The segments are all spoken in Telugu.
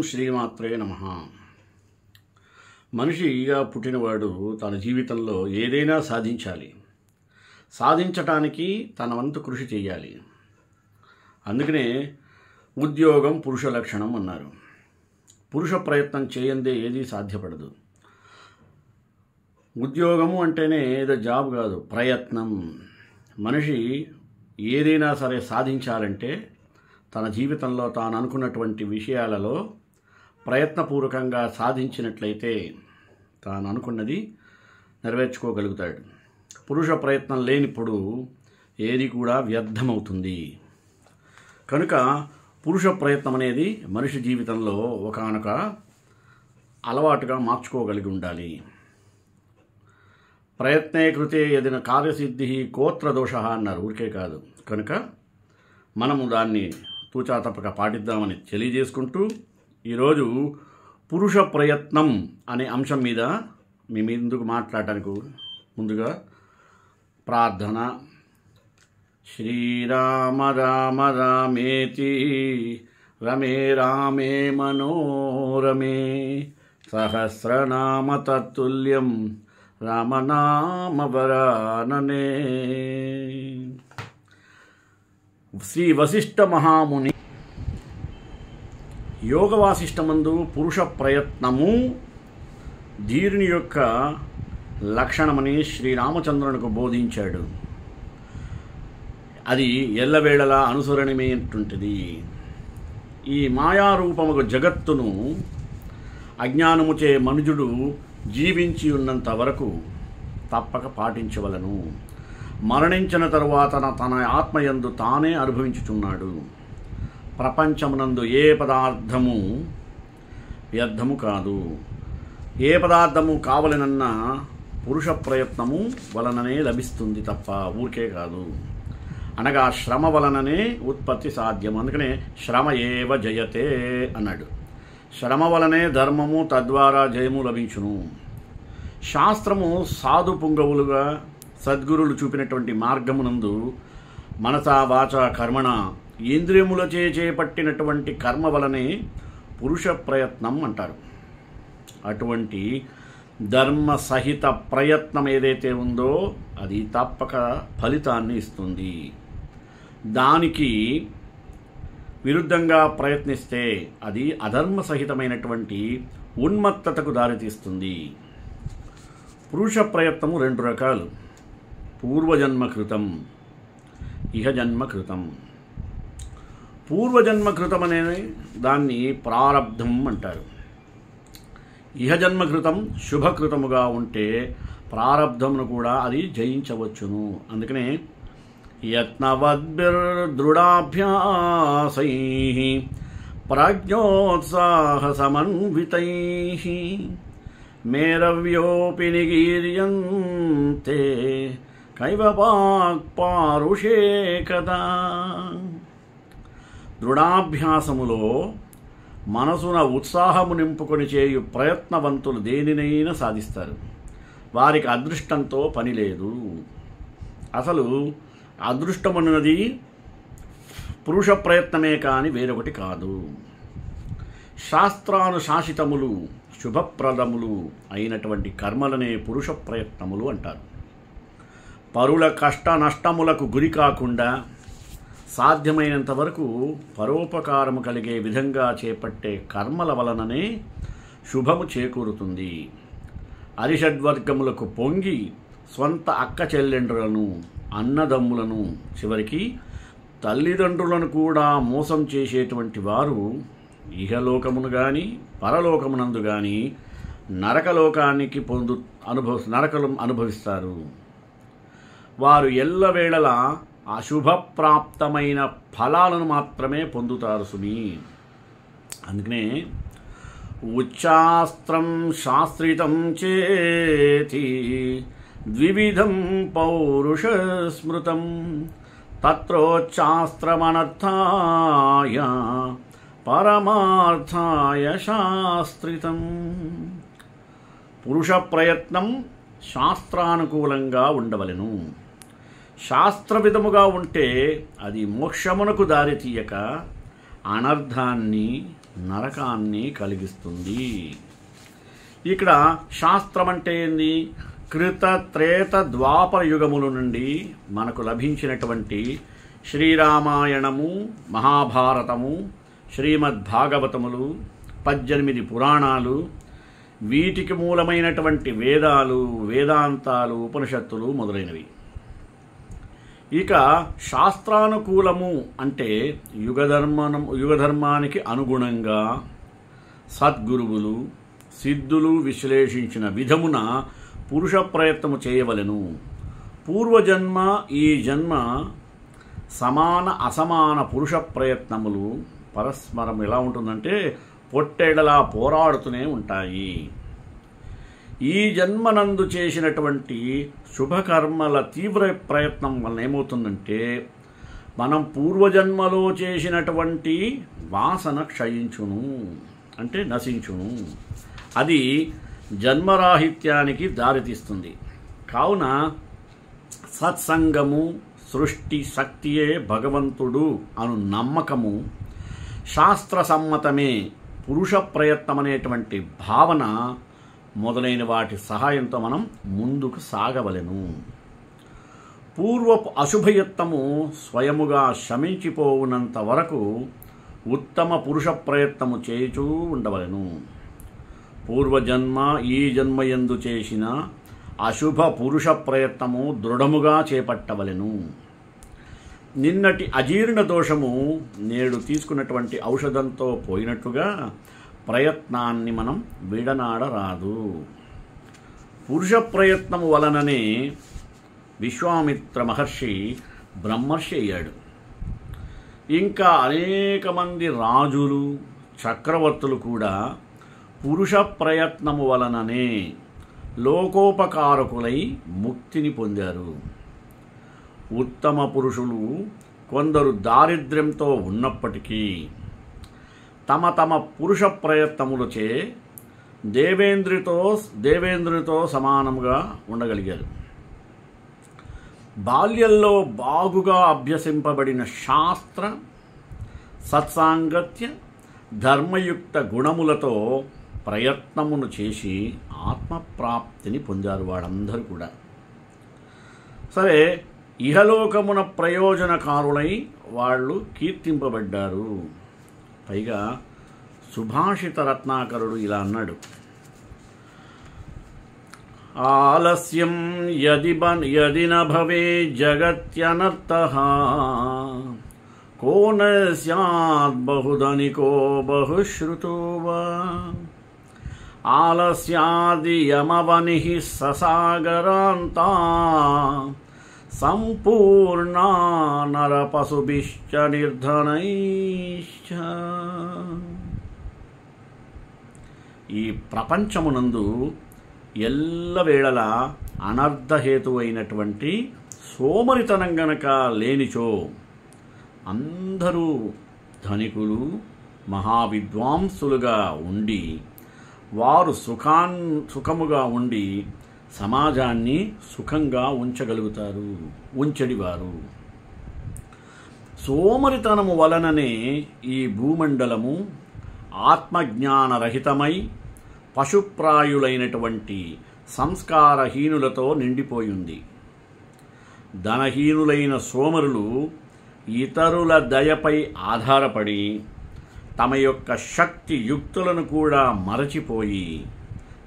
శ్రీమాత్రే నమః. మనిషిగా పుట్టినవాడు తన జీవితంలో ఏదైనా సాధించాలి. సాధించటానికి తన వంతు కృషి చేయాలి. అందుకనే ఉద్యోగం పురుష లక్షణం అన్నారు. పురుష ప్రయత్నం చేయందే ఏదీ సాధ్యపడదు. ఉద్యోగము అంటేనే ఏదో జాబ్ కాదు, ప్రయత్నం. మనిషి ఏదైనా సరే సాధించాలంటే తన జీవితంలో తాను అనుకున్నటువంటి విషయాలలో ప్రయత్నపూర్వకంగా సాధించినట్లయితే తాను అనుకున్నది నెరవేర్చుకోగలుగుతాడు. పురుష ప్రయత్నం లేనిప్పుడు ఏది కూడా వ్యర్థమవుతుంది. కనుక పురుష ప్రయత్నం అనేది మనిషి జీవితంలో ఒకానొక అలవాటుగా మార్చుకోగలిగి ఉండాలి. ప్రయత్నే కృతే యదిన కార్యసిద్ధి కోత్రదోష అన్నారు, ఊరికే కాదు. కనుక మనము దాన్ని తూచా తప్పక పాటిద్దామని తెలియజేసుకుంటూ ఈరోజు పురుష ప్రయత్నం అనే అంశం మీద మీ ముందుకు మాట్లాడటానికి ముందుగా ప్రార్థన. శ్రీరామ రామ రామేతి రమే రామే మనోరమే సహస్రనామ తత్తుల్యం రామనామ వరాననే. శ్రీ వశిష్ఠ మహాముని యోగ వాసిష్టమందు పురుష ప్రయత్నము ధీరుని యొక్క లక్షణమని శ్రీరామచంద్రునికి బోధించాడు. అది ఎల్లవేళలా అనుసరణీయమైనటువంటిది. ఈ మాయారూపముకు జగత్తును అజ్ఞానముచే మనుజుడు జీవించి ఉన్నంత వరకు తప్పక పాటించవలను. మరణించిన తరువాత తన ఆత్మయందు తానే అనుభవించుచున్నాడు. ప్రపంచమునందు ఏ పదార్థము వ్యర్థము కాదు. ఏ పదార్థము కావలనన్నా పురుష ప్రయత్నము వలననే లభిస్తుంది తప్ప ఊరికే కాదు. అనగా శ్రమ వలననే ఉత్పత్తి సాధ్యం. అందుకనే శ్రమ ఏవ జయతే అన్నాడు. శ్రమ వలనే ధర్మము తద్వారా జయము లభించును. శాస్త్రము సాధు పుంగవులుగా సద్గురులు చూపినటువంటి మార్గమునందు మనస వాచ కర్మణ ఇంద్రియములచే చేపట్టినటువంటి కర్మ వలనే పురుష ప్రయత్నం అంటారు. అటువంటి ధర్మ సహిత ప్రయత్నం ఏదైతే ఉందో అది తప్పక ఫలితాన్ని ఇస్తుంది. దానికి విరుద్ధంగా ప్రయత్నిస్తే అది అధర్మ సహితమైనటువంటి ఉన్మత్తతకు దారితీస్తుంది. పురుష ప్రయత్నము రెండు రకాలు. పూర్వజన్మకృతం, ఇహజన్మకృతం. పూర్వజన్మకృతం అనే దాన్ని ప్రారబ్ధం అంటారు. ఇహజన్మకృతం శుభకృతముగా ఉంటే ప్రారబ్ధమును కూడా అది జయించవచ్చును. అందుకనే యత్నవద్భిర్దృఢాభ్యాసై ప్రాజ్ఞోత్సాహ సమన్వితై మేరవ్యోపి నిగీర్యంతే కైవపారుషే కదా. దృఢాభ్యాసములో మనసున ఉత్సాహము నింపుకొని చేయు ప్రయత్నవంతులు దేనినైనా సాధిస్తారు. వారికి అదృష్టంతో పని లేదు. అసలు అదృష్టమన్నది పురుష ప్రయత్నమే కానీ వేరొకటి కాదు. శాస్త్రానుశాసితములు శుభప్రదములు అయినటువంటి కర్మలనే పురుష ప్రయత్నములు అంటారు. పరుల కష్ట నష్టములకు గురి కాకుండా సాధ్యమైనంత వరకు పరోపకారము కలిగే విధంగా చేపట్టే కర్మల వలననే శుభము చేకూరుతుంది. అరిషడ్వర్గములకు పొంగి స్వంత అక్క చెల్లెండ్రులను, అన్నదమ్ములను, చివరికి తల్లిదండ్రులను కూడా మోసం చేసేటువంటి వారు ఇహలోకమును కానీ పరలోకమునందు కానీ నరకలోకానికి నరకం అనుభవిస్తారు. వారు ఎల్లవేళలా అశుభప్రాప్తమైన ఫలాలను మాత్రమే పొందుతారు సుమి. అందుకనే ఉచ్చాస్త్రం శాస్త్రితం చేతి ద్వివిధం పౌరుష స్మృతం తత్రోచ్చాస్త్రమనర్థాయ పరమార్థాయ శాస్త్రితం. పురుష ప్రయత్నం శాస్త్రానుకూలంగా ఉండవలెను. శాస్త్రవిధముగా ఉంటే అది మోక్షమునకు దారితీయక అనర్థాన్ని నరకాన్ని కలిగిస్తుంది. ఇక్కడ శాస్త్రం అంటే ఏంది? కృత త్రేత ద్వాపర యుగముల నుండి మనకు లభించినటువంటి శ్రీరామాయణము, మహాభారతము, శ్రీమద్భాగవతములు, 18 పురాణాలు, వీటికి మూలమైనటువంటి వేదాలు, వేదాంతాలు, ఉపనిషత్తులు మొదలైనవి. ఇక శాస్త్రానుకూలము అంటే యుగధర్మానికి అనుగుణంగా సద్గురువులు, సిద్ధులు విశ్లేషించిన విధమున పురుష ప్రయత్నము చేయవలెను. పూర్వజన్మ, ఈ జన్మ సమాన అసమాన పురుష ప్రయత్నములు పరస్పరం ఎలా ఉంటుందంటే పొట్టేడలా పోరాడుతూనే ఉంటాయి. ఈ జన్మనందు చేసినటువంటి శుభకర్మల తీవ్ర ప్రయత్నం వలన ఏమవుతుందంటే మనం పూర్వజన్మలో చేసినటువంటి వాసన క్షయించును, అంటే నశించును. అది జన్మరాహిత్యానికి దారితీస్తుంది. కావున సత్సంగము, సృష్టి శక్తియే భగవంతుడు అను నమ్మకము, శాస్త్ర సమ్మతమే పురుష ప్రయత్నం అనేటువంటి భావన మొదలైన వాటి సహాయంతో మనం ముందుకు సాగవలెను. పూర్వపు అశుభయత్నము స్వయముగా శమించిపోవునంత వరకు ఉత్తమ పురుష ప్రయత్నము చేయుచూ ఉండవలెను. పూర్వజన్మ, ఈ జన్మయందు చేసిన అశుభ పురుష ప్రయత్నము దృఢముగా చేపట్టవలెను. నిన్నటి అజీర్ణ దోషము నేడు తీసుకున్నటువంటి ఔషధంతో పోయినట్టుగా ప్రయత్నాన్ని మనం విడనాడరాదు. పురుష ప్రయత్నము వలననే విశ్వామిత్ర మహర్షి బ్రహ్మర్షి అయ్యాడు. ఇంకా అనేక మంది రాజులు, చక్రవర్తులు కూడా పురుష ప్రయత్నము వలననే లోకోపకారకులై ముక్తిని పొందారు. ఉత్తమ పురుషులు కొందరు దారిద్ర్యంతో ఉన్నప్పటికీ తమ తమ పురుష ప్రయత్నములచే దేవేంద్రునితో సమానంగా ఉండగలిగారు. బాల్యంలో బాగుగా అభ్యసింపబడిన శాస్త్ర, సత్సాంగత్య, ధర్మయుక్త గుణములతో ప్రయత్నమును చేసి ఆత్మప్రాప్తిని పొందారు వాళ్ళందరూ కూడా. సరే, ఇహలోకమున ప్రయోజనకారులై వాళ్ళు కీర్తింపబడ్డారు. పైగా సుభాషిత రత్నాకరుడు ఇలా అన్నాడు: ఆలస్యం యది న భవే జగత్యనర్థః కో న స్యాద్ బహుధనికో బహుశ్రుతో వా ఆలస్యాది యమవనిః ససాగరాంతా సంపూర్ణా నరపశుభిశ్చ నిర్ధనైశ్చ. ఈ ప్రపంచమునందు ఎల్లవేళలా అనర్థహేతువైనటువంటి సోమరితనం గనక లేనిచో అందరూ ధనికులు, మహావిద్వాంసులుగా ఉండి వారు సుఖముగా ఉండి సమాజాన్ని సుఖంగా ఉంచగలుగుతారు, ఉంచడివారు. సోమరితనము వలననే ఈ భూమండలము ఆత్మజ్ఞానరహితమై పశుప్రాయులైనటువంటి సంస్కారహీనులతో నిండిపోయింది. ధనహీనులైన సోమరులు ఇతరుల దయపై ఆధారపడి తమ యొక్క శక్తి యుక్తులను కూడా మరచిపోయి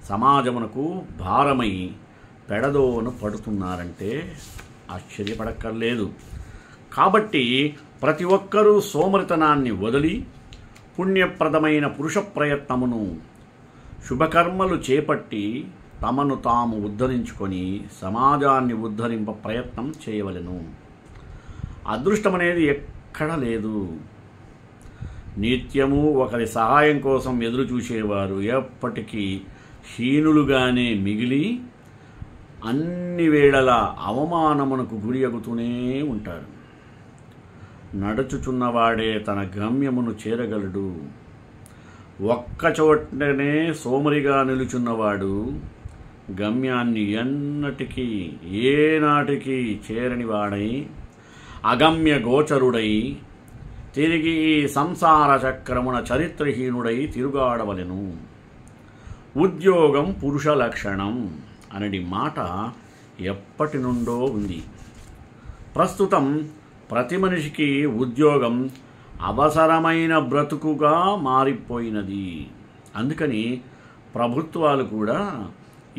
సమాజమునకు భారమై పెడదోను పడుతున్నారంటే ఆశ్చర్యపడక్కర్లేదు. కాబట్టి ప్రతి ఒక్కరూ సోమరితనాన్ని వదిలి పుణ్యప్రదమైన పురుష ప్రయత్నమును, శుభకర్మలు చేపట్టి తమను తాము ఉద్ధరించుకొని సమాజాన్ని ఉద్ధరింప ప్రయత్నం చేయవలెను. అదృష్టం అనేది ఎక్కడ లేదు. నిత్యము ఒకరి సహాయం కోసం ఎదురు చూసేవారు ఎప్పటికీ హీనులుగానే మిగిలి అన్ని వేళల అవమానమునకు గురి అగుతూనే ఉంటారు. నడుచుచున్నవాడే తన గమ్యమును చేరగలడు. ఒక్కచోటనే సోమరిగా నిలుచున్నవాడు గమ్యాన్ని ఎన్నటికీ ఏనాటికి చేరనివాడై అగమ్య గోచరుడై తిరిగి ఈ సంసార చక్రమున చరిత్రహీనుడై తిరుగాడవలెను. ఉద్యోగం పురుష లక్షణం అనేది మాట ఎప్పటి నుండో ఉంది. ప్రస్తుతం ప్రతి మనిషికి ఉద్యోగం అవసరమైన బ్రతుకుగా మారిపోయినది. అందుకని ప్రభుత్వాలు కూడా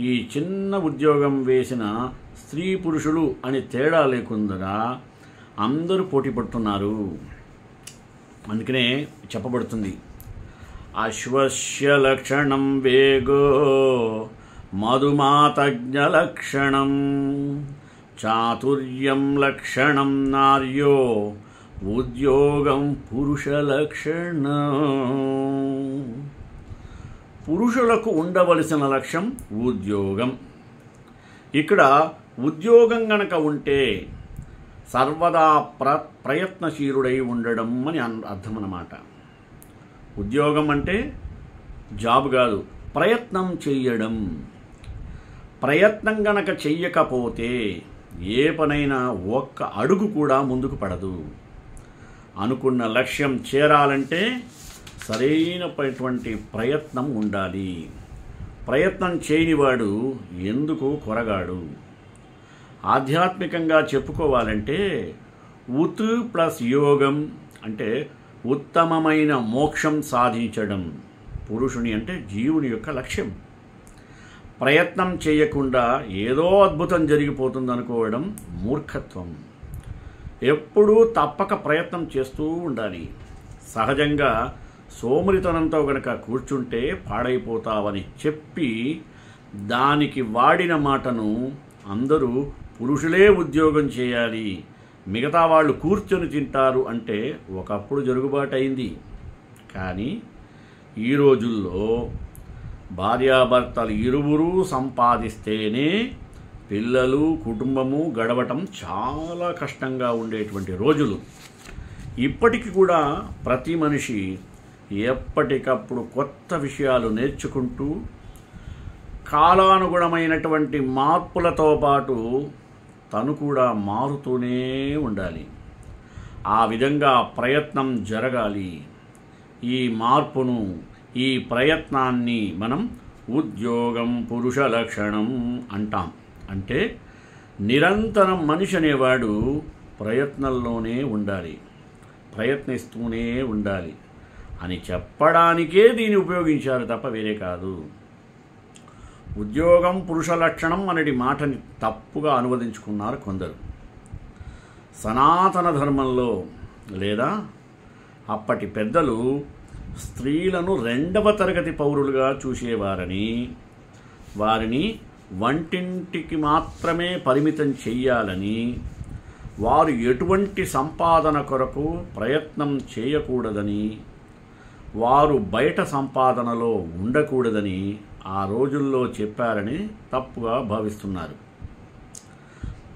ఈ చిన్న ఉద్యోగం వేసిన స్త్రీ పురుషులు అని తేడా లేకుండా అందరూ పోటీ పడుతున్నారు. అందుకనే చెప్పబడుతుంది, అశ్వస్య లక్షణం వేగో మధుమాతజ్ఞ లక్షణం చాతుర్యం లక్షణం నార్యో ఉద్యోగం పురుష లక్షణం. పురుషులకు ఉండవలసిన లక్ష్యం ఉద్యోగం. ఇక్కడ ఉద్యోగం గనక ఉంటే సర్వదా ప్రయత్నశీలుడై ఉండడం అని అర్థం అన్నమాట. ఉద్యోగం అంటే జాబ్ కాదు, ప్రయత్నం చెయ్యడం. ప్రయత్నం గనక చెయ్యకపోతే ఏ పనైనా ఒక్క అడుగు కూడా ముందుకు పడదు. అనుకున్న లక్ష్యం చేరాలంటే సరైనటువంటి ప్రయత్నం ఉండాలి. ప్రయత్నం చేయనివాడు ఎందుకు కొరగాడు. ఆధ్యాత్మికంగా చెప్పుకోవాలంటే ఉత్ ప్లస్ యోగం అంటే ఉత్తమమైన మోక్షం సాధించడం పురుషుని అంటే జీవుని యొక్క లక్ష్యం. ప్రయత్నం చేయకుండా ఏదో అద్భుతం జరిగిపోతుంది అనుకోవడం మూర్ఖత్వం. ఎప్పుడూ తప్పక ప్రయత్నం చేస్తూ ఉండాలి. సహజంగా సోమరితనంతో గనక కూర్చుంటే పాడైపోతావని చెప్పి దానికి వాడిన మాటను అందరూ పురుషులే ఉద్యోగం చేయాలి, మిగతా వాళ్ళు కూర్చొని తింటారు అంటే ఒకప్పుడు జరుగుబాటు అయింది. కానీ ఈ రోజుల్లో భార్యాభర్తలు ఇరువురు సంపాదిస్తేనే పిల్లలు కుటుంబము గడవటం చాలా కష్టంగా ఉండేటువంటి రోజులు. ఇప్పటికి కూడా ప్రతి మనిషి ఎప్పటికప్పుడు కొత్త విషయాలు నేర్చుకుంటూ కాలానుగుణమైనటువంటి మార్పులతో పాటు తను కూడా మారుతూనే ఉండాలి. ఆ విధంగా ప్రయత్నం జరగాలి. ఈ మార్పును, ఈ ప్రయత్నాన్ని మనం ఉద్యోగం పురుష లక్షణం అంటాం. అంటే నిరంతరం మనిషి అనేవాడు ప్రయత్నంలోనే ఉండాలి, ప్రయత్నిస్తూనే ఉండాలి అని చెప్పడానికే దీన్ని ఉపయోగించారు తప్ప వేరే కాదు. ఉద్యోగం పురుష లక్షణం అనేది మాటని తప్పుగా అనువదించుకున్నారు కొందరు. సనాతన ధర్మంలో లేదా అప్పటి పెద్దలు స్త్రీలను 2వ తరగతి పౌరులుగా చూసేవారని, వారిని వంటింటికి మాత్రమే పరిమితం చెయ్యాలని, వారు ఎటువంటి సంపాదన కొరకు ప్రయత్నం చేయకూడదని, వారు బయట సంపాదనలో ఉండకూడదని ఆ రోజుల్లో చెప్పారని తప్పుగా భావిస్తున్నారు.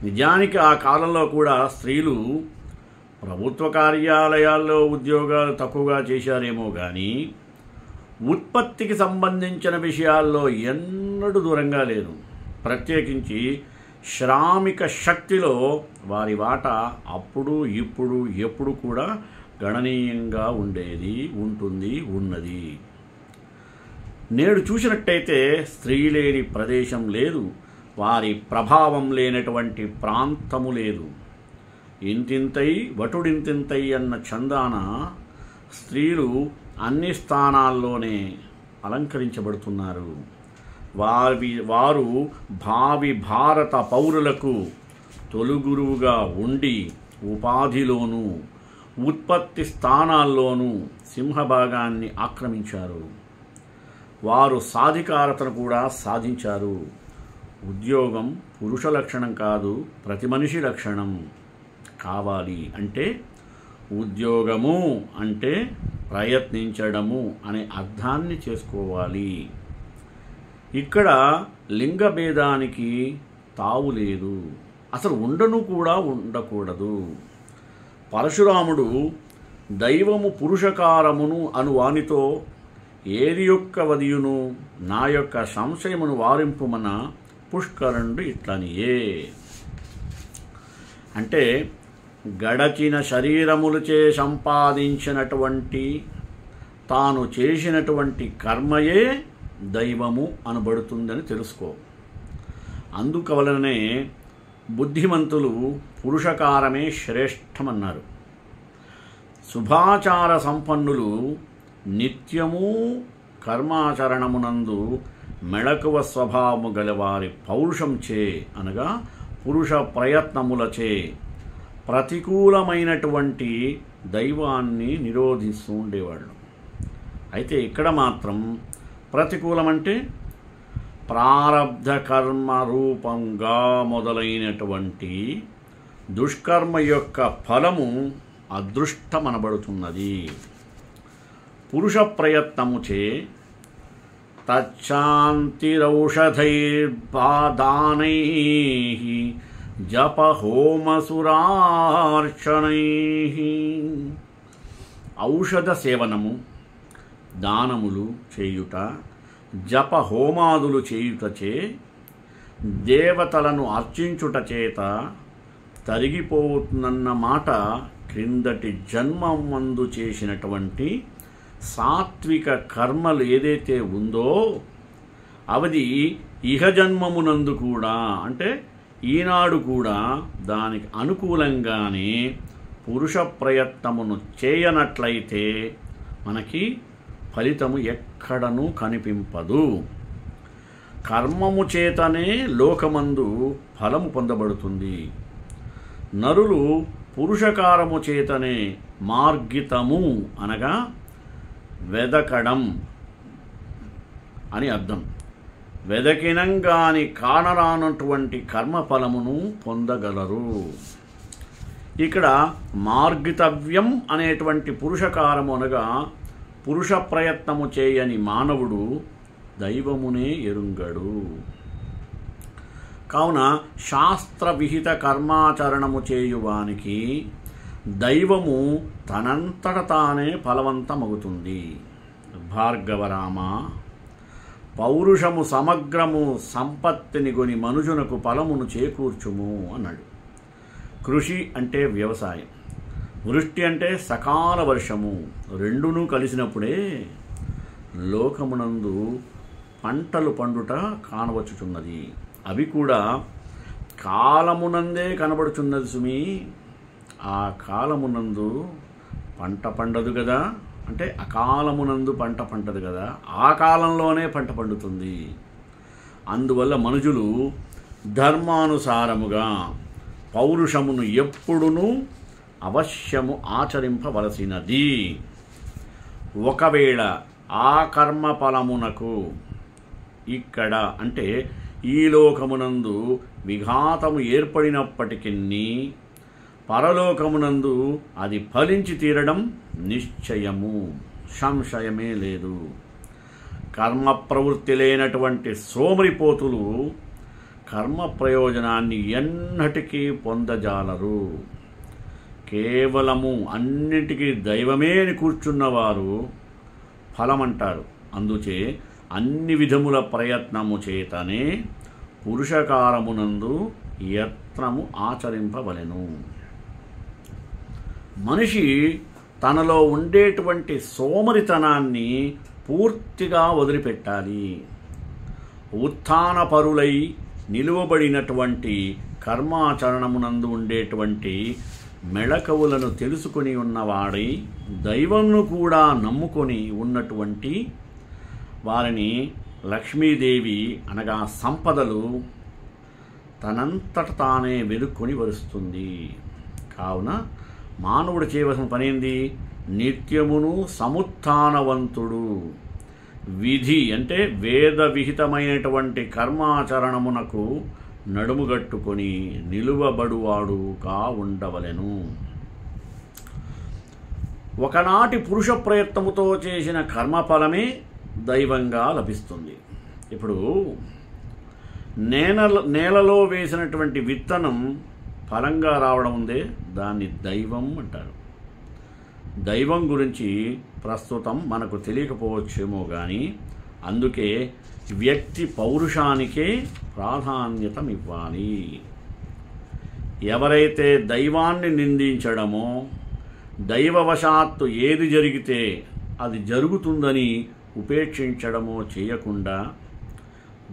నిజానికి ఆ కాలంలో కూడా స్త్రీలు ప్రభుత్వ కార్యాలయాల్లో ఉద్యోగాలు తక్కువగా చేశారేమో కానీ ఉత్పత్తికి సంబంధించిన విషయాల్లో ఎన్నడూ దూరంగా లేరు. ప్రత్యేకించి శ్రామిక శక్తిలో వారి వాటా అప్పుడు ఇప్పుడు ఎప్పుడు కూడా గణనీయంగా ఉండేది, ఉంటుంది, ఉన్నది. నేడు చూసినట్టయితే స్త్రీ లేని ప్రదేశం లేదు, వారి ప్రభావం లేనటువంటి ప్రాంతము లేదు. ఇంతింతై వటుడింతింతై అన్న చందాన స్త్రీలు అన్ని స్థానాల్లోనే అలంకరించబడుతున్నారు. వారు భావి భారత పౌరులకు తొలుగురువుగా ఉండి ఉపాధిలోనూ ఉత్పత్తి స్థానాల్లోనూ సింహభాగాన్ని ఆక్రమించారు. వారు సాధికారతను కూడా సాధించారు. ఉద్యోగం పురుష లక్షణం కాదు, ప్రతి మనిషి లక్షణం కావాలి. అంటే ఉద్యోగము అంటే ప్రయత్నించడము అనే అర్థాన్ని చేసుకోవాలి. ఇక్కడ లింగ భేదానికి తావు లేదు, అసలు ఉండను కూడా ఉండకూడదు. పరశురాముడు దైవము పురుషకారమును అను వానితో ఏది యొక్క వదియును నా యొక్క సంశయమును వారింపుమన పుష్కరుండు ఇట్లనియే. అంటే గడచిన శరీరములచే సంపాదించినటువంటి తాను చేసినటువంటి కర్మయే దైవము అనబడుతుందని తెలుసుకో. అందువలనే బుద్ధిమంతులు పురుషకారమే శ్రేష్టమన్నారు. శుభాచార సంపన్నులు నిత్యము కర్మాచరణమునందు మెళకువ స్వభావము గలవారి పౌరుషంచే అనగా పురుష ప్రయత్నములచే ప్రతికూలమైనటువంటి దైవాన్ని నిరోధిస్తూ ఉండేవాళ్ళు. అయితే ఇక్కడ మాత్రం ప్రతికూలమంటే ప్రారబ్ధ కర్మ రూపంగా మొదలైనటువంటి దుష్కర్మ యొక్క ఫలము అదృష్టమనబడుతున్నది. పురుష ప్రయత్నముచే తచ్చాంతిరౌషధైర్దానై జపహోమసురార్చనై ఔషధ సేవనము, దానములు చేయుట, జపహోమాదులు చేయుటచే దేవతలను అర్చించుట చేత తరిగిపోతున్న మాట క్రిందటి జన్మమందు చేసినటువంటి సాత్విక కర్మలు ఏదైతే ఉందో అవది ఇహజన్మమునందు కూడా అంటే ఈనాడు కూడా దానికి అనుకూలంగానే పురుష ప్రయత్నమును చేయనట్లయితే మనకి ఫలితము ఎక్కడనూ కనిపింపదు. కర్మము చేతనే లోకమందు ఫలము పొందబడుతుంది. నరులు పురుషకారము చేతనే మార్గితము అనగా వెదకడం అని అర్థం. వెదకినంగాని కానరానటువంటి కర్మఫలమును పొందగలరు. ఇక్కడ మార్గితవ్యం అనేటువంటి పురుషకారము అనగా పురుష ప్రయత్నము చేయని మానవుడు దైవమునే ఎరుంగడు. కావున శాస్త్ర విహిత కర్మాచరణము చేయువానికి దైవము తనంతట తానే ఫలవంతమగుతుంది. భార్గవరామ, పౌరుషము సమగ్రము సంపత్తిని గొని మనుజునకు ఫలమును చేకూర్చుము అన్నాడు. కృషి అంటే వ్యవసాయం, వృష్టి అంటే సకాల వర్షము. రెండునూ కలిసినప్పుడే లోకమునందు పంటలు పండుట కానవచ్చుచున్నది. అవి కూడా కాలమునందే కనబడుచున్నది సుమి. ఆ కాలమునందు పంట పండదు కదా, అంటే అకాలమునందు పంట పంటదు కదా, ఆ కాలంలోనే పంట పండుతుంది. అందువల్ల మనుషులు ధర్మానుసారముగా పౌరుషమును ఎప్పుడునూ అవశ్యము ఆచరింపవలసినది. ఒకవేళ ఆ కర్మ ఫలమునకు ఇక్కడ అంటే ఈ లోకమునందు విఘాతము ఏర్పడినప్పటికీ పరలోకమునందు అది ఫలించి తీరడం నిశ్చయము, సంశయమే లేదు. కర్మ ప్రవృత్తి లేనటువంటి సోమరిపోతులు కర్మ ప్రయోజనాన్ని ఎన్నటికీ పొందజాలరు. కేవలము అన్నిటికీ దైవమే అని కూర్చున్నవారు ఫలమంటారు. అందుచే అన్ని విధముల ప్రయత్నము చేతనే పురుషకారమునందు యత్నము ఆచరింపవలెను. మనిషి తనలో ఉండేటువంటి సోమరితనాన్ని పూర్తిగా వదిలిపెట్టాలి. ఉత్థానపరులై నిలువబడినటువంటి కర్మాచరణమునందు ఉండేటువంటి మెళకువలను తెలుసుకొని ఉన్నవాడై దైవంను కూడా నమ్ముకొని ఉన్నటువంటి వారిని లక్ష్మీదేవి అనగా సంపదలు తనంతట తానే వెలుక్కొని వరుస్తుంది. కావున మానవుడు చేయవలసిన పనేంది? నిత్యమును సముత్థానవంతుడు, విధి అంటే వేద విహితమైనటువంటి కర్మాచరణమునకు నడుముగట్టుకొని నిలువబడువాడుగా ఉండవలెను. ఒకనాటి పురుష ప్రయత్నముతో చేసిన కర్మఫలమే దైవంగా లభిస్తుంది. ఇప్పుడు నేలలో వేసినటువంటి విత్తనం ఫలంగా రావడం ఉందే, దాన్ని దైవం అంటారు. దైవం గురించి ప్రస్తుతం మనకు తెలియకపోవచ్చేమో కానీ అందుకే వ్యక్తి పౌరుషానికే ప్రాధాన్యతమివ్వాలి. ఎవరైతే దైవాన్ని నిందించడమో, దైవవశాత్తు ఏది జరిగితే అది జరుగుతుందని ఉపేక్షించడమో చేయకుండా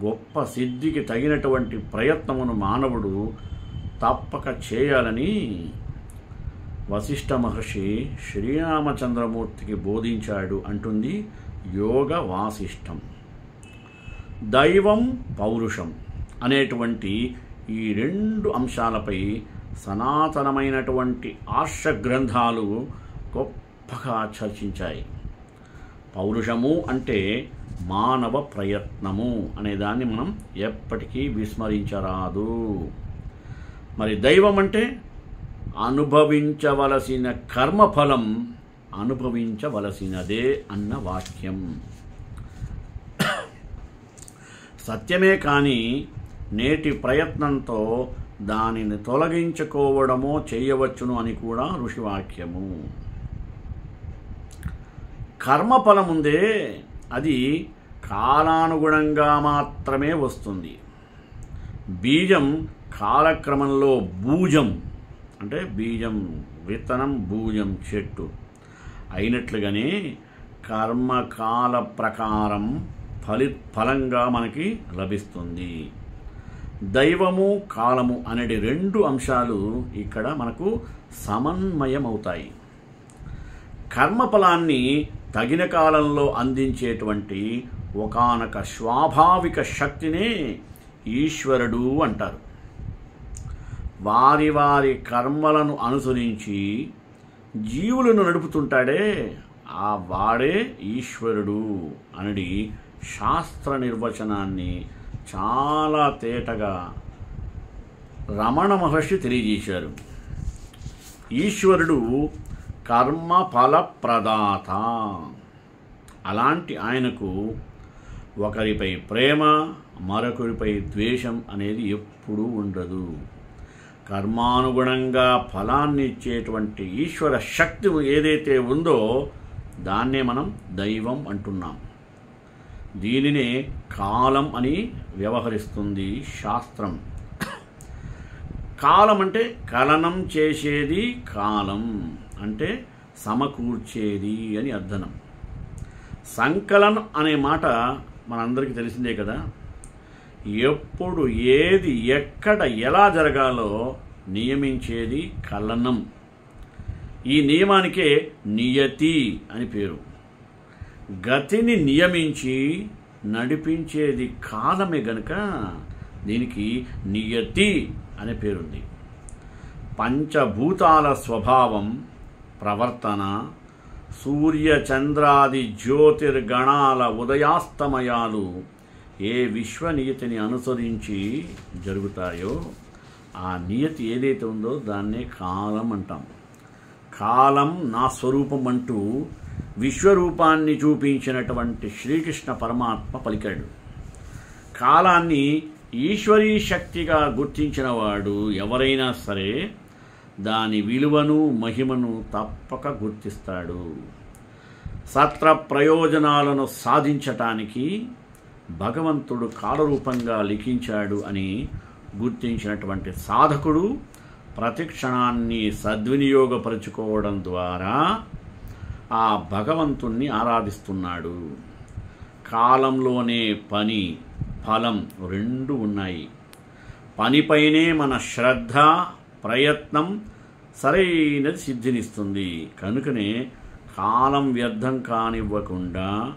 గొప్ప సిద్ధికి తగినటువంటి ప్రయత్నమును మానవుడు తప్పక చేయాలని వశిష్ఠ మహర్షి శ్రీరామచంద్రమూర్తికి బోధించాడు అంటుంది యోగ వాసిష్టం. దైవం, పౌరుషం అనేటువంటి ఈ రెండు అంశాలపై సనాతనమైనటువంటి ఆర్ష గ్రంథాలు గొప్పగా చర్చించాయి. పౌరుషము అంటే మానవ ప్రయత్నము అనేదాన్ని మనం ఎప్పటికీ విస్మరించరాదు. మరి దైవం అంటే అనుభవించవలసిన కర్మఫలం అనుభవించవలసినదే అన్న వాక్యం. సత్యమే కానీ నేటి ప్రయత్నంతో దానిని తొలగించుకోవడమో చేయవచ్చును అని కూడా ఋషివాక్యము. కర్మఫలం ఉందే అది కాలానుగుణంగా మాత్రమే వస్తుంది. బీజం కాలక్రమంలో బూజం అంటే బీజం విత్తనం, బూజం చెట్టు అయినట్లుగానే కర్మకాల ప్రకారం ఫలంగా మనకి లభిస్తుంది. దైవము, కాలము అనే రెండు అంశాలు ఇక్కడ మనకు సమన్వయమవుతాయి. కర్మఫలాన్ని తగిన కాలంలో అందించేటువంటి ఒకానొక స్వాభావిక శక్తినే ఈశ్వరుడు అంటారు. వారి వారి కర్మలను అనుసరించి జీవులను నడుపుతుంటాడే ఆ వాడే ఈశ్వరుడు అనేది శాస్త్ర నిర్వచనాన్ని చాలా తేటగా రమణ మహర్షి తెలియజేశారు. ఈశ్వరుడు కర్మఫల ప్రదాత. అలాంటి ఆయనకు ఒకరిపై ప్రేమ, మరొకరిపై ద్వేషం అనేది ఎప్పుడూ ఉండదు. కర్మానుగుణంగా ఫలాన్ని ఇచ్చేటువంటి ఈశ్వర శక్తి ఏదైతే ఉందో దాన్నే మనం దైవం అంటున్నాం. దీనినే కాలం అని వ్యవహరిస్తుంది శాస్త్రం. కాలం అంటే కలనం చేసేది, కాలం అంటే సమకూర్చేది అని అర్థం. సంకలనం అనే మాట మనందరికీ తెలిసిందే కదా. ఎప్పుడు ఏది ఎక్కడ ఎలా జరగాలో నియమించేది కలనం. ఈ నియమానికే నియతి అని పేరు. గతిని నియమించి నడిపించేది కాలమే గనుక దీనికి నియతి అనే పేరుంది. పంచభూతాల స్వభావం, ప్రవర్తన, సూర్య చంద్రాది జ్యోతిర్గణాల ఉదయాస్తమయాలు ఏ విశ్వనియతిని అనుసరించి జరుగుతాయో ఆ నియతి ఏదైతే ఉందో దాన్నే కాలం అంటాం. కాలం నా స్వరూపం అంటూ విశ్వరూపాన్ని చూపించినటువంటి శ్రీకృష్ణ పరమాత్మ పలికాడు. కాలాన్ని ఈశ్వరీ శక్తిగా గుర్తించిన వాడు ఎవరైనా సరే దాని విలువను, మహిమను తప్పక గుర్తిస్తాడు. సత్ర ప్రయోజనాలను సాధించటానికి భగవంతుడు కాలరూపంగా లిఖించాడు అని గుర్తించినటువంటి సాధకుడు ప్రతి క్షణాన్ని సద్వినియోగపరుచుకోవడం ద్వారా ఆ భగవంతుణ్ణి ఆరాధిస్తున్నాడు. కాలంలోనే పని, ఫలం రెండు ఉన్నాయి. పనిపైనే మన శ్రద్ధ, ప్రయత్నం సరైనది సిద్ధినిస్తుంది. కనుకనే కాలం వ్యర్థం కానివ్వకుండా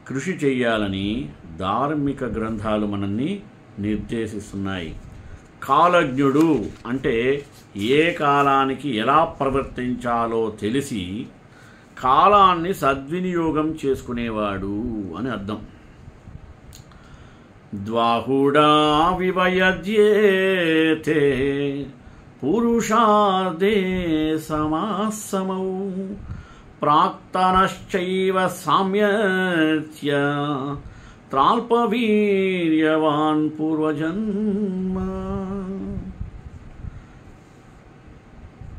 కృషి చేయాలని ధార్మిక గ్రంథాలు మనల్ని నిర్దేశిస్తున్నాయి. కాలజ్ఞుడు అంటే ఏ కాలానికి ఎలా ప్రవర్తించాలో తెలిసి కాలాన్ని సద్వినియోగం చేసుకునేవాడు అని అర్థం. ద్వాహుడా వివయద్యేతే పురుషాదే సమాసమౌ ప్రాక్తనశ్చైవ సామ్యత్య త్రాల్పవీర్యవాన్ పూర్వజన్మ.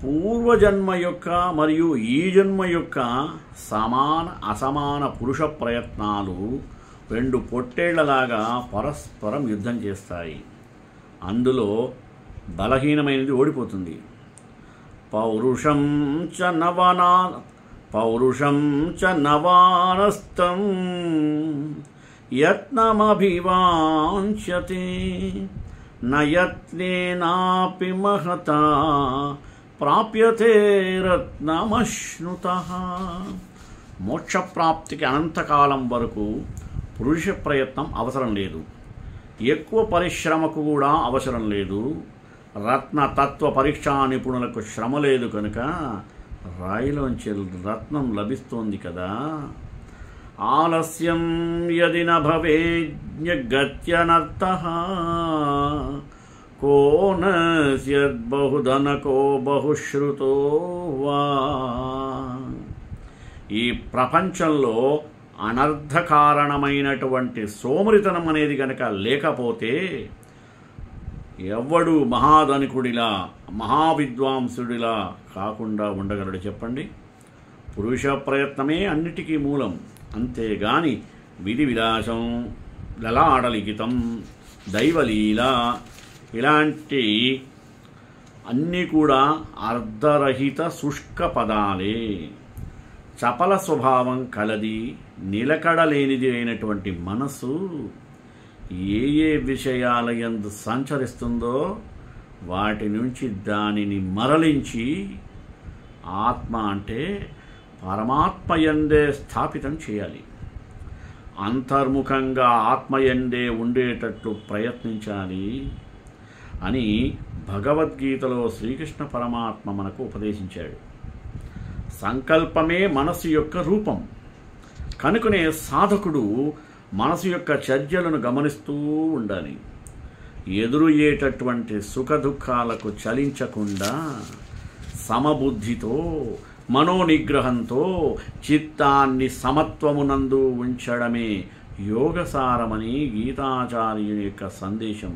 పూర్వజన్మ యొక్క మరియు ఈ జన్మ యొక్క సమాన అసమాన పురుష ప్రయత్నాలు రెండు పొట్టేళ్లలాగా పరస్పరం యుద్ధం చేస్తాయి. అందులో బలహీనమైనది ఓడిపోతుంది. పౌరుషం చ నవానస్తం యత్నమభివాంఛతే నయత్నేనాపి మహతా ప్రాప్యతే రత్నమశ్నుతః. మోక్షప్రాప్తికి అనంతకాలం వరకు పురుష ప్రయత్నం అవసరం లేదు, ఎక్కువ పరిశ్రమకు కూడా అవసరం లేదు. రత్నతత్వ పరీక్షా నిపుణులకు శ్రమ లేదు కనుక రాయిలోంచి రత్నం లభిస్తోంది కదా. ఆలస్యం యది న భవేజ్ఞగత్యనర్థః కో నస్యద్బహుధనకో బహుశ్రుతో వా. ఈ ప్రపంచంలో అనర్థకారణమైనటువంటి సోమరితనం అనేది కనుక లేకపోతే ఎవ్వడు మహాధనికుడిలా మహావిద్వాంసుడిలా కాకుండా ఉండగలడు చెప్పండి? పురుష ప్రయత్నమే అన్నిటికీ మూలం. అంతేగాని విధి విలాసం, లలాడలిఖితం, దైవలీల ఇలాంటి అన్నీ కూడా అర్ధరహిత శుష్క పదాలే. చపల స్వభావం కలది, నిలకడలేనిది అయినటువంటి మనసు ఏ ఏ విషయాల యందు సంచరిస్తుందో వాటి నుంచి దానిని మరలించి ఆత్మ అంటే పరమాత్మయందే స్థాపితం చేయాలి. అంతర్ముఖంగా ఆత్మయందే ఉండేటట్లు ప్రయత్నించాలి అని భగవద్గీతలో శ్రీకృష్ణ పరమాత్మ మనకు ఉపదేశించాడు. సంకల్పమే మనసు యొక్క రూపం కనుకనే సాధకుడు మనసు యొక్క చర్యలను గమనిస్తూ ఉండాలి. ఎదురయ్యేటటువంటి సుఖదుఖాలకు చలించకుండా సమబుద్ధితో మనోనిగ్రహంతో చిత్తాన్ని సమత్వమునందు ఉంచడమే యోగసారమని గీతాచార్యుని యొక్క సందేశం.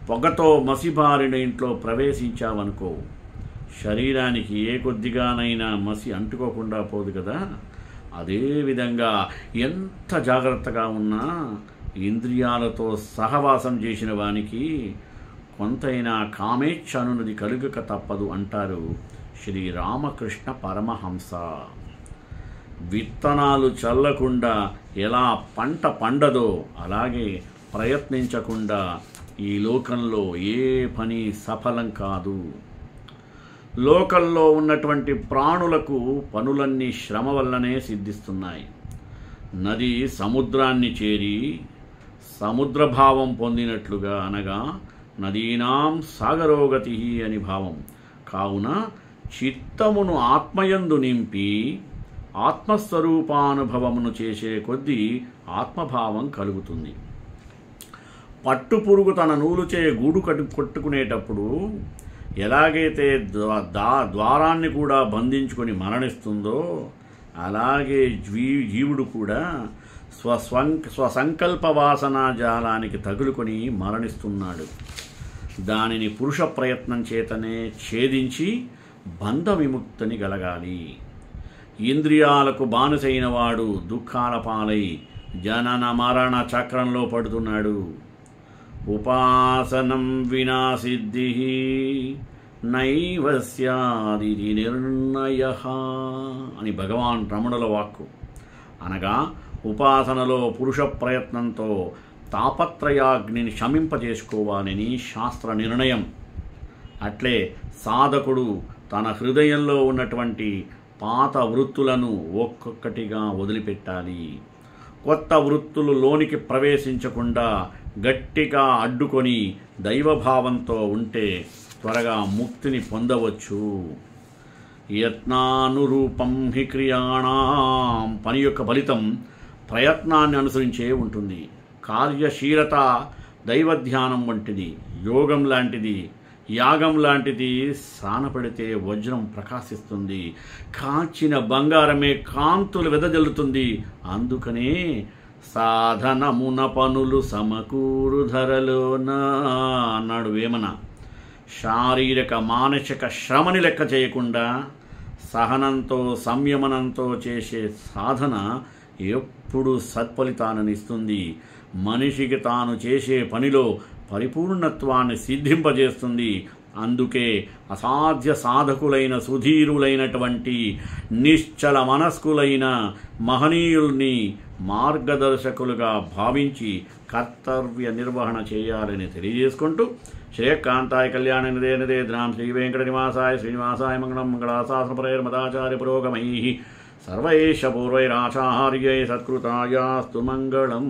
పొగతో మసిబారిన ఇంట్లో ప్రవేశించావనుకో, శరీరానికి ఏ కొద్దిగానైనా మసి అంటుకోకుండా పోదు కదా. అదేవిధంగా ఎంత జాగ్రత్తగా ఉన్నా ఇంద్రియాలతో సహవాసం చేసిన వానికి కొంతైనా కామేచ్ఛ అనున్నది కలుగక తప్పదు అంటారు శ్రీరామకృష్ణ పరమహంస. విత్తనాలు చల్లకుండా ఎలా పంట పండదో అలాగే ప్రయత్నించకుండా ఈ లోకంలో ఏ పని సఫలం కాదు. లోకంలో ఉన్నటువంటి ప్రాణులకు పనులన్నీ శ్రమ వల్లనే సిద్ధిస్తున్నాయి. నది సముద్రాన్ని చేరి సముద్రభావం పొందినట్లుగా, అనగా నదీనాం సాగరోగతి అని భావం. కావున చిత్తమును ఆత్మయందు నింపి ఆత్మస్వరూపానుభవమును చేసే కొద్దీ ఆత్మభావం కలుగుతుంది. పట్టుపురుగు తన నూలుచే గూడు కొట్టుకునేటప్పుడు ఎలాగైతే ద్వారాన్ని కూడా బంధించుకొని మరణిస్తుందో అలాగే జీవుడు కూడా స్వసంకల్ప వాసనా జాలానికి తగులుకొని మరణిస్తున్నాడు. దానిని పురుష ప్రయత్నం చేతనే ఛేదించి బంధ విముక్తిని గలగాలి. ఇంద్రియాలకు బానిసైన వాడు దుఃఖాల పాలై జనన మరణ చక్రంలో పడుతున్నాడు. ఉపాసనం వినా సిద్ధి నైవ స్యాదితి నిర్ణయః అని భగవాన్ రమణుల వాక్కు. అనగా ఉపాసనలో పురుష ప్రయత్నంతో తాపత్రయాగ్నిని శమింపజేసుకోవాలని శాస్త్ర నిర్ణయం. అట్లే సాధకుడు తన హృదయంలో ఉన్నటువంటి పాత వృత్తులను ఒక్కొక్కటిగా వదిలిపెట్టాలి. కొత్త వృత్తులు లోనికి ప్రవేశించకుండా గట్టిగా అడ్డుకొని దైవభావంతో ఉంటే త్వరగా ముక్తిని పొందవచ్చు. యత్నానురూపం హి క్రియాణం, పని యొక్క ఫలితం ప్రయత్నాన్ని అనుసరించే ఉంటుంది. కార్యశీలత దైవధ్యానం వంటిది, యోగం లాంటిది, యాగం లాంటిది. సానపడితే వజ్రం ప్రకాశిస్తుంది, కాంచిన బంగారమే కాంతులు వెదజల్లుతుంది. అందుకనే సాధనమున పనులు సమకూరు ధరలోన అన్నాడు వేమన. శారీరక మానసిక శ్రమని లెక్క చేయకుండా సహనంతో సంయమనంతో చేసే సాధన ఎప్పుడు సత్ఫలితాన్ని ఇస్తుంది. మనిషికి తాను చేసే పనిలో పరిపూర్ణత్వాన్ని సిద్ధింపజేస్తుంది. అందుకే అసాధ్య సాధకులైన సుధీరులైనటువంటి నిశ్చల మనస్కులైన మహనీయుల్ని మార్గదర్శకులుగా భావించి కర్తవ్య నిర్వహణ చేయాలని తెలియజేసుకుంటూ శ్రేయకాంతాయ కళ్యాణ నిదే నిదేద్రాం శ్రీ వెంకట నివాసాయ శ్రీనివాసాయ మంగళం మంగళాశాసనపరైర్మదాచార్య పురోగమై సర్వైష పూర్వైరాచార్యై సత్కృతాయాస్తు మంగళం.